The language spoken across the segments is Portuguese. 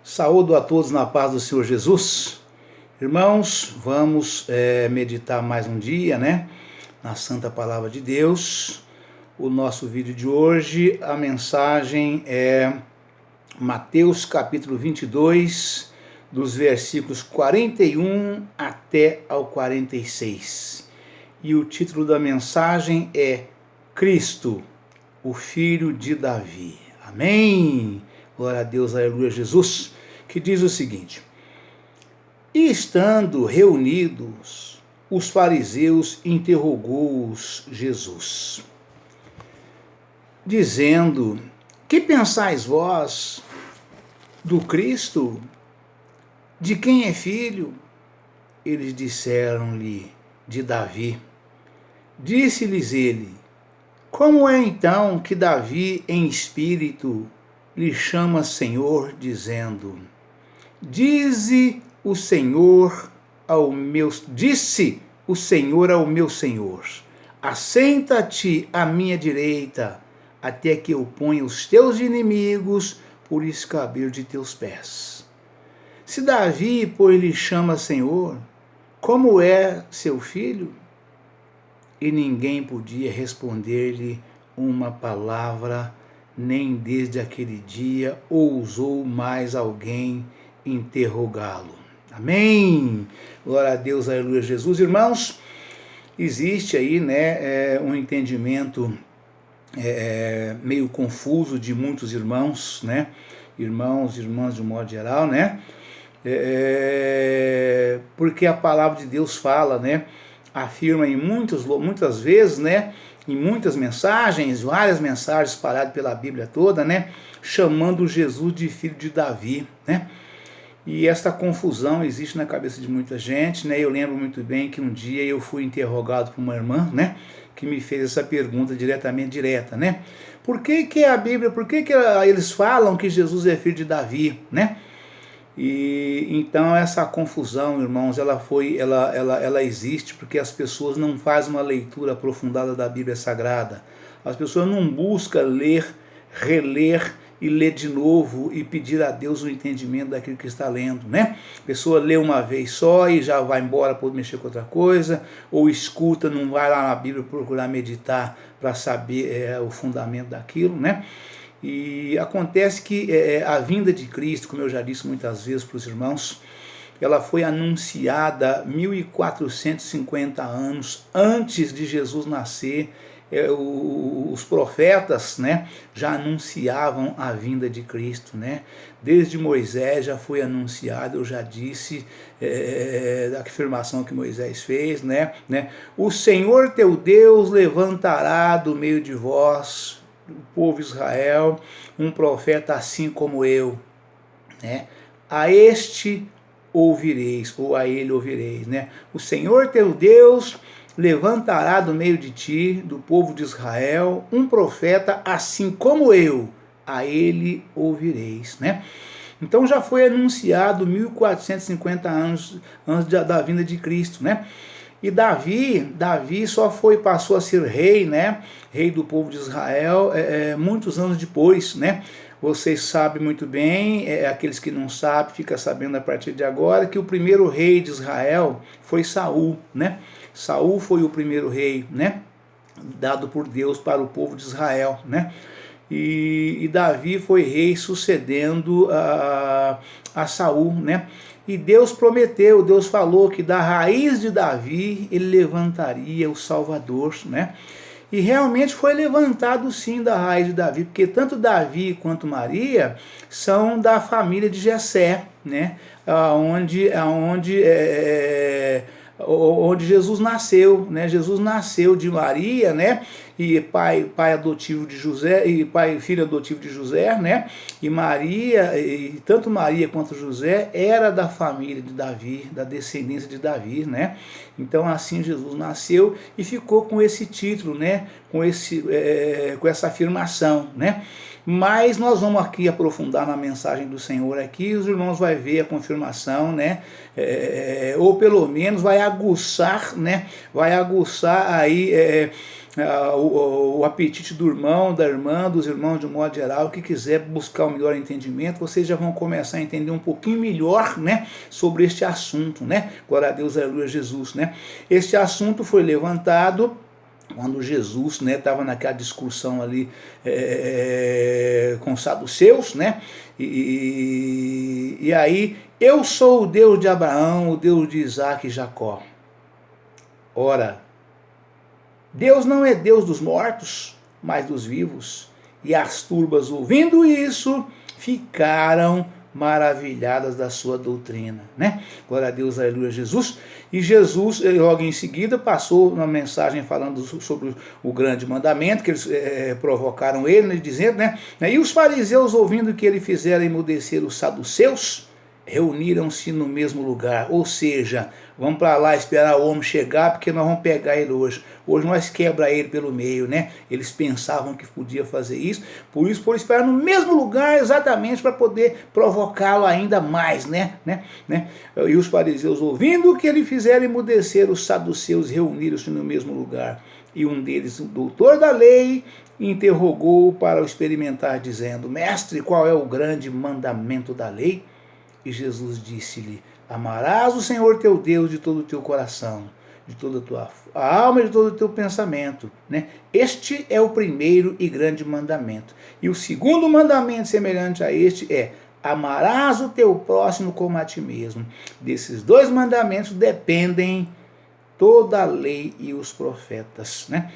Saúdo a todos na paz do Senhor Jesus. Irmãos, vamos meditar mais um dia, na Santa Palavra de Deus. O nosso vídeo de hoje, a mensagem é Mateus capítulo 22, dos versículos 41 até ao 46. E o título da mensagem é Cristo, o Filho de Davi. Amém! Glória a Deus, aleluia, Jesus, que diz o seguinte: E estando reunidos, os fariseus interrogou-os Jesus, dizendo: Que pensais vós do Cristo? De quem é filho? Eles disseram-lhe: De Davi. Disse-lhes ele: Como é então que Davi, em espírito, lhe chama Senhor, dizendo: Disse o Senhor ao meu Senhor: Assenta-te à minha direita, até que eu ponha os teus inimigos por escabelo de teus pés. Se Davi, pois, lhe chama Senhor, como é seu filho? E ninguém podia responder-lhe uma palavra, nem desde aquele dia ousou mais alguém interrogá-lo. Amém! Glória a Deus, aleluia, Jesus. Irmãos, existe aí, um entendimento meio confuso de muitos irmãos, irmãos, irmãs de um modo geral, porque a palavra de Deus fala, afirma em muitas vezes, em muitas mensagens, várias mensagens espalhadas pela Bíblia toda, chamando Jesus de filho de Davi, E essa confusão existe na cabeça de muita gente, Eu lembro muito bem que um dia eu fui interrogado por uma irmã, que me fez essa pergunta direta, Por que a Bíblia, por que eles falam que Jesus é filho de Davi, E então essa confusão, irmãos, ela existe porque as pessoas não fazem uma leitura aprofundada da Bíblia Sagrada. As pessoas não buscam ler, reler e ler de novo e pedir a Deus o entendimento daquilo que está lendo, A pessoa lê uma vez só e já vai embora para mexer com outra coisa, ou escuta, não vai lá na Bíblia procurar meditar para saber o fundamento daquilo, E acontece que a vinda de Cristo, como eu já disse muitas vezes para os irmãos, ela foi anunciada 1450 anos antes de Jesus nascer. Os profetas, já anunciavam a vinda de Cristo, Desde Moisés já foi anunciado, eu já disse da afirmação que Moisés fez, O Senhor teu Deus levantará do meio de vós, o povo Israel, um profeta assim como eu, A este ouvireis, ou a ele ouvireis, O Senhor teu Deus levantará do meio de ti, do povo de Israel, um profeta assim como eu, a ele ouvireis, Então já foi anunciado 1450 anos antes da vinda de Cristo, E Davi só passou a ser rei, Rei do povo de Israel, muitos anos depois, Vocês sabem muito bem, aqueles que não sabem, ficam sabendo a partir de agora, que o primeiro rei de Israel foi Saul, Saul foi o primeiro rei, dado por Deus para o povo de Israel, E Davi foi rei sucedendo a Saul, E Deus prometeu, Deus falou que da raiz de Davi ele levantaria o Salvador, E realmente foi levantado sim da raiz de Davi, porque tanto Davi quanto Maria são da família de Jessé, onde Jesus nasceu, Jesus nasceu de Maria, E pai adotivo de José, e filho adotivo de José, E Maria, e tanto Maria quanto José era da família de Davi, da descendência de Davi, Então assim Jesus nasceu e ficou com esse título, com essa afirmação, Mas nós vamos aqui aprofundar na mensagem do Senhor aqui, os irmãos vão ver a confirmação, né? Ou pelo menos vai aguçar, né? Vai aguçar aí o apetite do irmão, da irmã, dos irmãos de um modo geral, que quiser buscar um melhor entendimento, vocês já vão começar a entender um pouquinho melhor, né, sobre este assunto, né? Glória a Deus, aleluia, Jesus, né? Este assunto foi levantado quando Jesus, né, estava naquela discussão ali com os saduceus, né? E aí, eu sou o Deus de Abraão, o Deus de Isaac e Jacó. Ora, Deus não é Deus dos mortos, mas dos vivos. E as turbas, ouvindo isso, ficaram maravilhadas da sua doutrina, né? Glória a Deus, aleluia, Jesus. E Jesus, logo em seguida, passou uma mensagem falando sobre o grande mandamento, que eles provocaram ele, né, dizendo, né? E os fariseus, ouvindo que ele fizera emudecer os saduceus, reuniram-se no mesmo lugar, ou seja, vamos para lá esperar o homem chegar, porque nós vamos pegar ele hoje. Hoje nós quebra ele pelo meio, né? Eles pensavam que podia fazer isso, por isso foram esperar no mesmo lugar exatamente para poder provocá-lo ainda mais, né? E os fariseus, ouvindo que ele fizera emudecer os saduceus, reuniram-se no mesmo lugar. E um deles, o doutor da lei, interrogou para o experimentar, dizendo: Mestre, qual é o grande mandamento da lei? E Jesus disse-lhe: amarás o Senhor teu Deus de todo o teu coração, de toda a tua alma e de todo o teu pensamento, né? Este é o primeiro e grande mandamento. E o segundo mandamento semelhante a este é: amarás o teu próximo como a ti mesmo. Desses dois mandamentos dependem toda a lei e os profetas, né?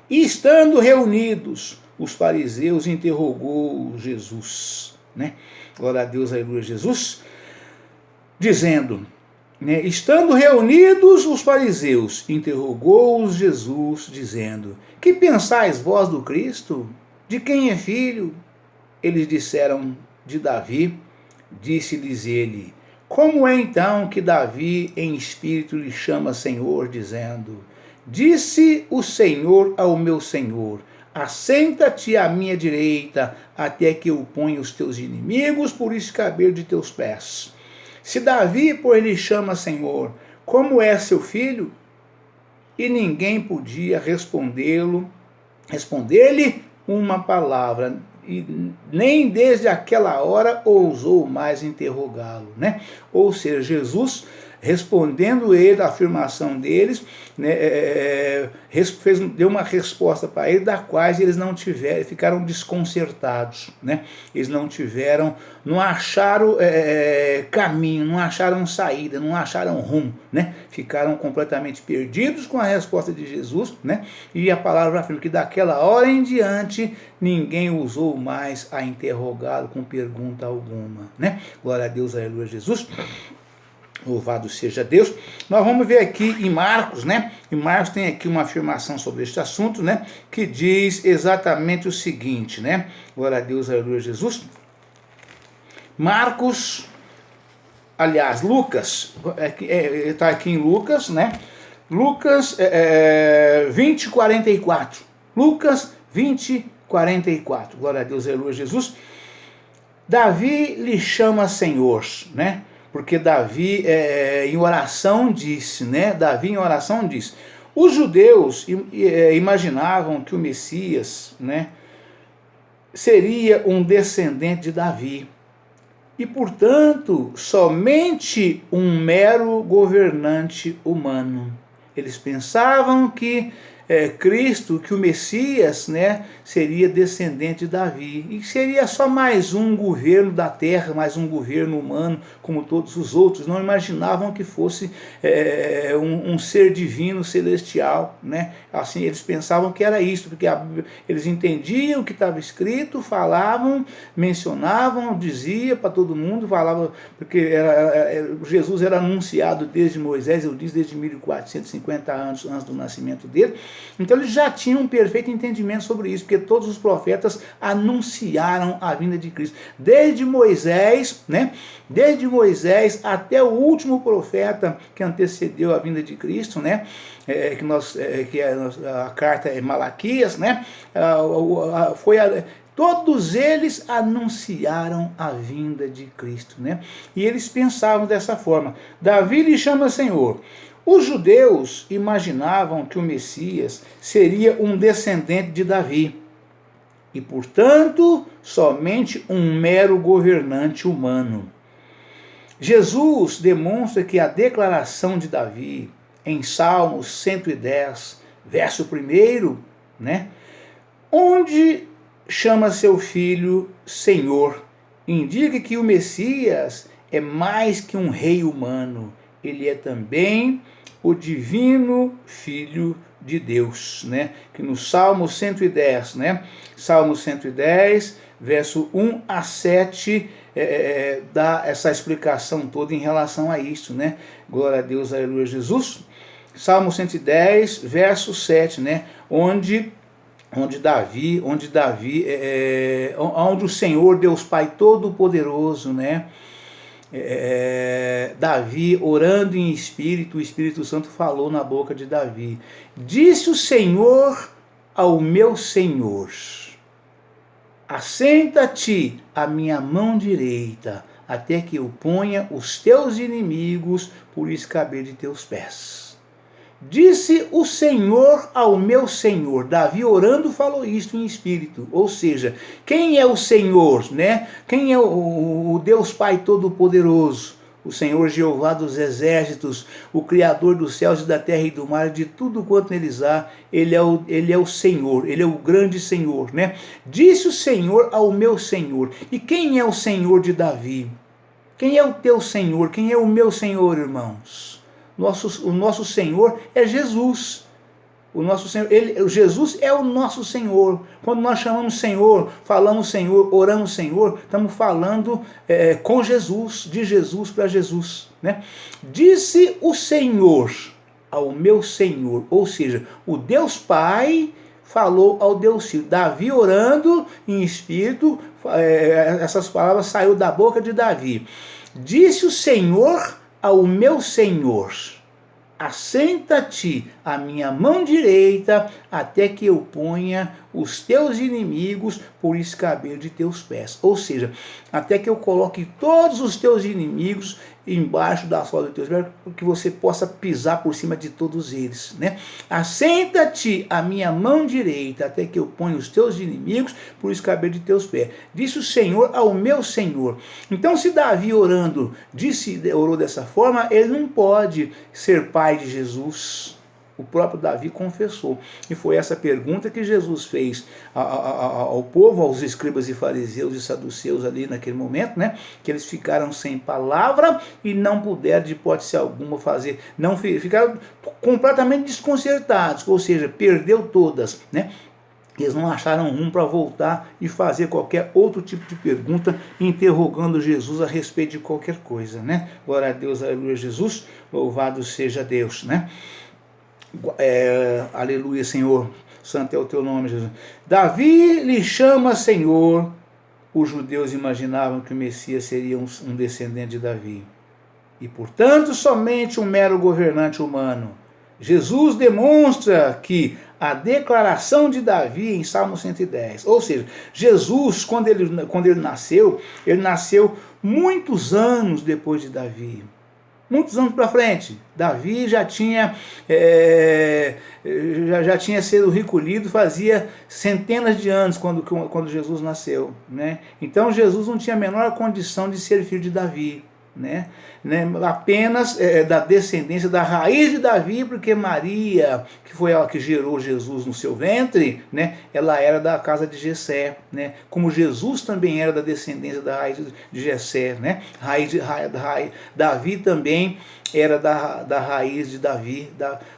E estando reunidos, os fariseus interrogou Jesus, né? Glória a Deus, aleluia, Jesus, dizendo, né, estando reunidos os fariseus, interrogou-os Jesus, dizendo: que pensais vós do Cristo? De quem é filho? Eles disseram: de Davi. Disse-lhes ele: como é então que Davi em espírito lhe chama Senhor, dizendo: disse o Senhor ao meu Senhor: assenta-te à minha direita, até que eu ponha os teus inimigos por escabelo de teus pés. Se Davi, por ele chama Senhor, como é seu filho? E ninguém podia responder-lhe uma palavra, e nem desde aquela hora ousou mais interrogá-lo, né? Ou seja, Jesus, respondendo ele a afirmação deles, né, deu uma resposta para eles, da qual eles não tiveram, ficaram desconcertados, né? Eles não acharam caminho, não acharam saída, não acharam rumo, né? Ficaram completamente perdidos com a resposta de Jesus, né? E a palavra afirma que daquela hora em diante ninguém ousou mais a interrogá-lo com pergunta alguma, né? Glória a Deus, aleluia, Jesus. Louvado seja Deus. Nós vamos ver aqui em Marcos, né? Em Marcos tem aqui uma afirmação sobre este assunto, né? Que diz exatamente o seguinte, né? Glória a Deus, aleluia, Jesus. Marcos, aliás, Lucas, está aqui em Lucas, né? Lucas 20, 44. Lucas 20, 44. Glória a Deus, aleluia, Jesus. Davi lhe chama Senhor, né? Porque Davi em oração disse, né? Davi em oração disse. Os judeus imaginavam que o Messias, né, seria um descendente de Davi. E, portanto, somente um mero governante humano. Eles pensavam que Cristo, que o Messias, né, seria descendente de Davi. E seria só mais um governo da terra, mais um governo humano, como todos os outros. Não imaginavam que fosse um ser divino, celestial, né? Assim, eles pensavam que era isso, porque eles entendiam o que estava escrito, falavam, mencionavam, dizia para todo mundo, falava, porque Jesus era anunciado desde Moisés, eu disse, desde 1450 anos antes do nascimento dele. Então eles já tinham um perfeito entendimento sobre isso, porque todos os profetas anunciaram a vinda de Cristo. Desde Moisés, né? Desde Moisés até o último profeta que antecedeu a vinda de Cristo, né? Que a carta é Malaquias, né? Todos eles anunciaram a vinda de Cristo, né? E eles pensavam dessa forma. Davi lhe chama Senhor. Os judeus imaginavam que o Messias seria um descendente de Davi e, portanto, somente um mero governante humano. Jesus demonstra que a declaração de Davi em Salmos 110, verso 1, né, onde chama seu filho Senhor, indica que o Messias é mais que um rei humano, ele é também o divino Filho de Deus, né? Que no Salmo 110, né? Salmo 110, verso 1 a 7, dá essa explicação toda em relação a isso, né? Glória a Deus, aleluia, Jesus. Salmo 110, verso 7, né? Onde o Senhor, Deus Pai Todo-Poderoso, né? Davi orando em espírito, o Espírito Santo falou na boca de Davi. Disse o Senhor ao meu Senhor: assenta-te à minha mão direita, até que eu ponha os teus inimigos por escabelo de teus pés. Disse o Senhor ao meu Senhor. Davi orando falou isto em espírito. Ou seja, quem é o Senhor, né? Quem é o Deus Pai Todo-Poderoso? O Senhor Jeová dos exércitos, o Criador dos céus e da terra e do mar, de tudo quanto neles há. Ele é o Senhor, Ele é o grande Senhor, né? Disse o Senhor ao meu Senhor. E quem é o Senhor de Davi? Quem é o teu Senhor? Quem é o meu Senhor, irmãos? O nosso Senhor é Jesus. O nosso Senhor, Jesus é o nosso Senhor. Quando nós chamamos Senhor, falamos Senhor, oramos Senhor, estamos falando com Jesus, de Jesus para Jesus, né? Disse o Senhor ao meu Senhor, ou seja, o Deus Pai falou ao Deus Filho. Davi orando em espírito, essas palavras saíram da boca de Davi. Disse o Senhor ao meu Senhor: assenta-te à minha mão direita, até que eu ponha os teus inimigos por escabelo de teus pés. Ou seja, até que eu coloque todos os teus inimigos embaixo da sola dos teus pés, para que você possa pisar por cima de todos eles, né? Assenta-te à minha mão direita, até que eu ponha os teus inimigos por escabelo de teus pés. Disse o Senhor ao meu Senhor. Então, se Davi orou dessa forma, ele não pode ser pai de Jesus. O próprio Davi confessou. E foi essa pergunta que Jesus fez ao povo, aos escribas e fariseus e saduceus ali naquele momento, né? Que eles ficaram sem palavra e não puderam, de hipótese alguma, fazer. Não ficaram completamente desconcertados, ou seja, perdeu todas, né? Eles não acharam rumo para voltar e fazer qualquer outro tipo de pergunta, interrogando Jesus a respeito de qualquer coisa, né? Glória a Deus, aleluia, Jesus, louvado seja Deus, né? Aleluia, Senhor, santo é o teu nome, Jesus. Davi lhe chama Senhor. Os judeus imaginavam que o Messias seria um descendente de Davi e, portanto, somente um mero governante humano. Jesus demonstra que a declaração de Davi em Salmo 110, ou seja, Jesus, quando ele nasceu muitos anos depois de Davi. Muitos anos para frente, Davi já tinha sido recolhido, fazia centenas de anos quando Jesus nasceu, né? Então Jesus não tinha a menor condição de ser filho de Davi, né? Apenas da descendência, da raiz de Davi, porque Maria, que foi ela que gerou Jesus no seu ventre, né? Ela era da casa de Jessé, né? Como Jesus também era da descendência da raiz de Jessé, né? Davi também era da raiz de Davi.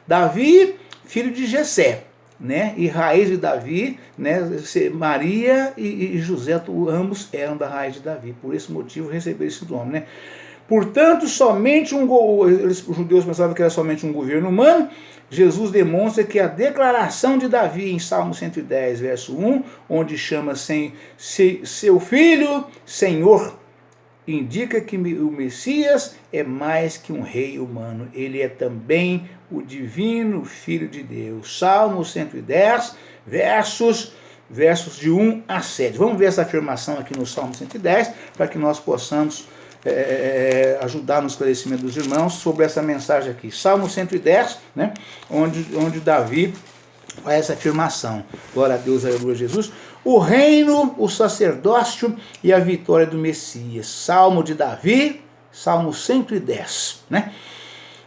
Davi, filho de Jessé, né? E raiz de Davi, né? Maria e José, ambos eram da raiz de Davi. Por esse motivo receberam esse nome, né? Portanto, os judeus pensavam que era somente um governo humano. Jesus demonstra que a declaração de Davi em Salmo 110, verso 1, onde chama seu filho Senhor, indica que o Messias é mais que um rei humano. Ele é também o divino Filho de Deus. Salmo 110, versos versos de 1 a 7. Vamos ver essa afirmação aqui no Salmo 110, para que nós possamos ajudar no esclarecimento dos irmãos sobre essa mensagem aqui. Salmo 110, né, onde Davi faz essa afirmação. Glória a Deus, aleluia, Jesus. O reino, o sacerdócio e a vitória do Messias. Salmo de Davi, Salmo 110, né?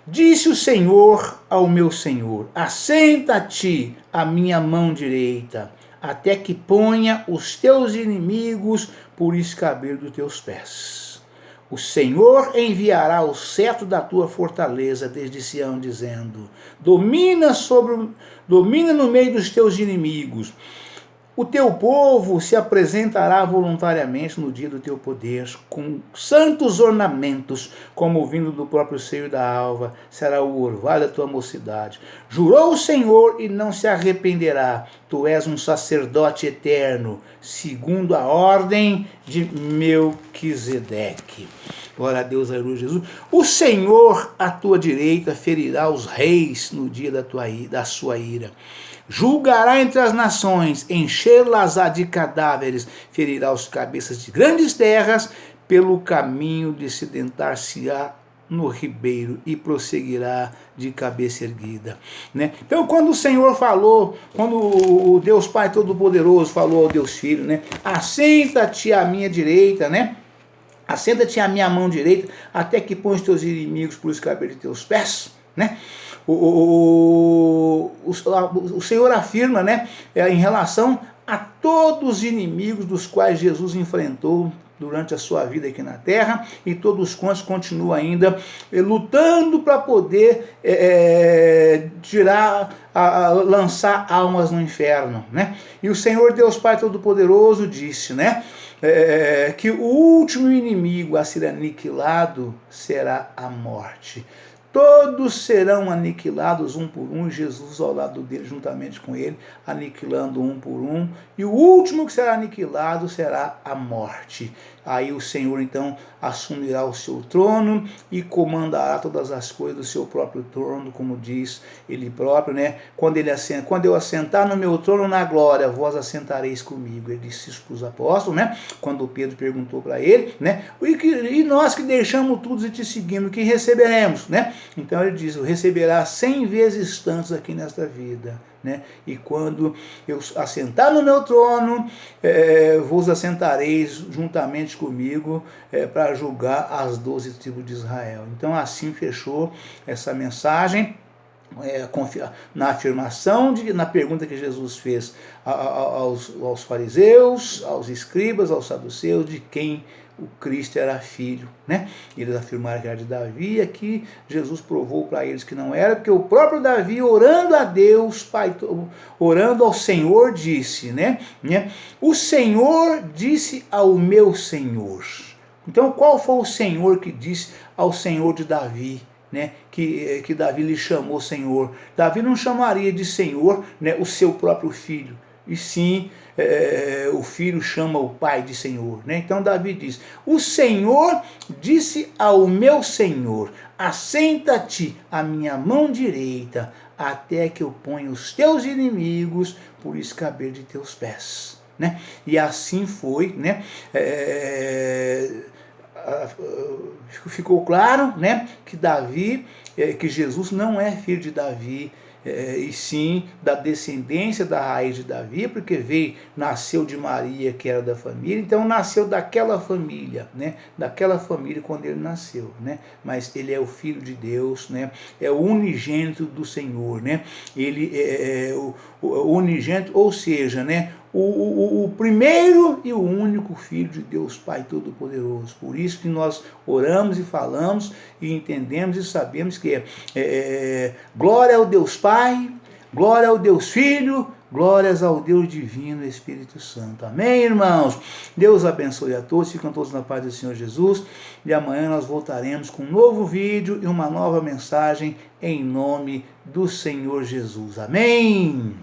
Disse o Senhor ao meu Senhor: assenta-te à minha mão direita, até que ponha os teus inimigos por escabelo dos teus pés. O Senhor enviará o cetro da tua fortaleza desde Sião, dizendo: domina no meio dos teus inimigos. O teu povo se apresentará voluntariamente no dia do teu poder, com santos ornamentos, como vindo do próprio seio da alva, será o orvalho da tua mocidade. Jurou o Senhor e não se arrependerá, tu és um sacerdote eterno, segundo a ordem de Melquisedeque. Glória a Deus, aleluia, Jesus. O Senhor, à tua direita, ferirá os reis no dia da sua ira. Julgará entre as nações, enchê-las-á de cadáveres, ferirá os cabeças de grandes terras, pelo caminho de sedentar-se-á no ribeiro e prosseguirá de cabeça erguida, né? Então, quando o Senhor falou, quando o Deus Pai Todo-Poderoso falou ao Deus Filho, né? Assenta-te à minha direita, né? Assenta-te à minha mão direita, até que põe os teus inimigos por escabelo de teus pés, né? O Senhor afirma, né, em relação a todos os inimigos dos quais Jesus enfrentou durante a sua vida aqui na terra, e todos quantos continuam ainda lutando para poder lançar almas no inferno, né? E o Senhor Deus Pai Todo-Poderoso disse, né, que o último inimigo a ser aniquilado será a morte. Todos serão aniquilados um por um, Jesus ao lado dele, juntamente com ele, aniquilando um por um. E o último que será aniquilado será a morte. Aí o Senhor, então, assumirá o seu trono e comandará todas as coisas do seu próprio trono, como diz ele próprio, né? Quando eu assentar no meu trono na glória, vós assentareis comigo. Ele disse isso para os apóstolos, né? Quando Pedro perguntou para ele, né? E nós que deixamos tudo e te seguimos, que receberemos, né? Então ele diz: receberá 100 vezes tantos aqui nesta vida, né? E quando eu assentar no meu trono, vos assentareis juntamente comigo para julgar as 12 tribos de Israel. Então assim fechou essa mensagem, na afirmação, na pergunta que Jesus fez aos fariseus, aos escribas, aos saduceus, de quem o Cristo era filho, né? Eles afirmaram que era de Davi, e aqui Jesus provou para eles que não era, porque o próprio Davi, orando a Deus, Pai, orando ao Senhor, disse, né? O Senhor disse ao meu Senhor. Então, qual foi o Senhor que disse ao Senhor de Davi, né, que Davi lhe chamou Senhor? Davi não chamaria de Senhor, né, o seu próprio filho, e sim o filho chama o pai de Senhor, né? Então Davi diz: o Senhor disse ao meu Senhor: assenta-te à minha mão direita, até que eu ponha os teus inimigos por escabelo de teus pés, né? E assim foi, né? Ficou claro, né, que que Jesus não é filho de Davi, e sim da descendência da raiz de Davi, porque nasceu de Maria, que era da família, então nasceu daquela família, né? Daquela família quando ele nasceu, né? Mas ele é o Filho de Deus, né? É o unigênito do Senhor, né? Ele é o unigênito, ou seja, né, o primeiro e o único Filho de Deus Pai Todo-Poderoso. Por isso que nós oramos e falamos e entendemos e sabemos que glória ao Deus Pai, glória ao Deus Filho, glórias ao Deus Divino Espírito Santo. Amém, irmãos? Deus abençoe a todos, ficam todos na paz do Senhor Jesus, e amanhã nós voltaremos com um novo vídeo e uma nova mensagem em nome do Senhor Jesus. Amém?